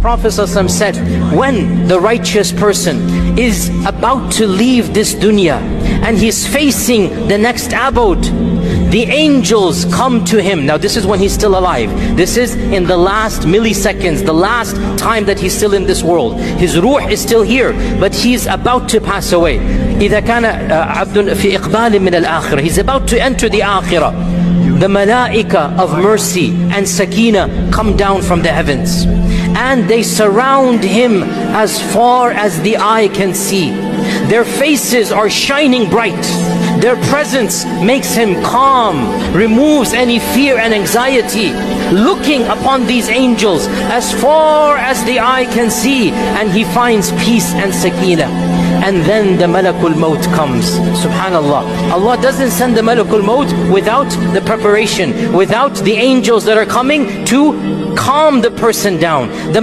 Prophet ﷺ said, when the righteous person is about to leave this dunya and he's facing the next abode, the angels come to him. Now this is when he's still alive. This is in the last milliseconds, the last time that he's still in this world. His ruh is still here, but he's about to pass away. إذا كان عبد في إقبال من الآخرة, he's about to enter the آخرة. The malaika of mercy and sakina come down from the heavens, and they surround him as far as the eye can see. Their faces are shining bright. Their presence makes him calm, removes any fear and anxiety. Looking upon these angels as far as the eye can see, and he finds peace and sakina. And then the malakul maut comes. Subhanallah. Allah doesn't send the malakul maut without the preparation, without the angels that are coming to calm the person down. The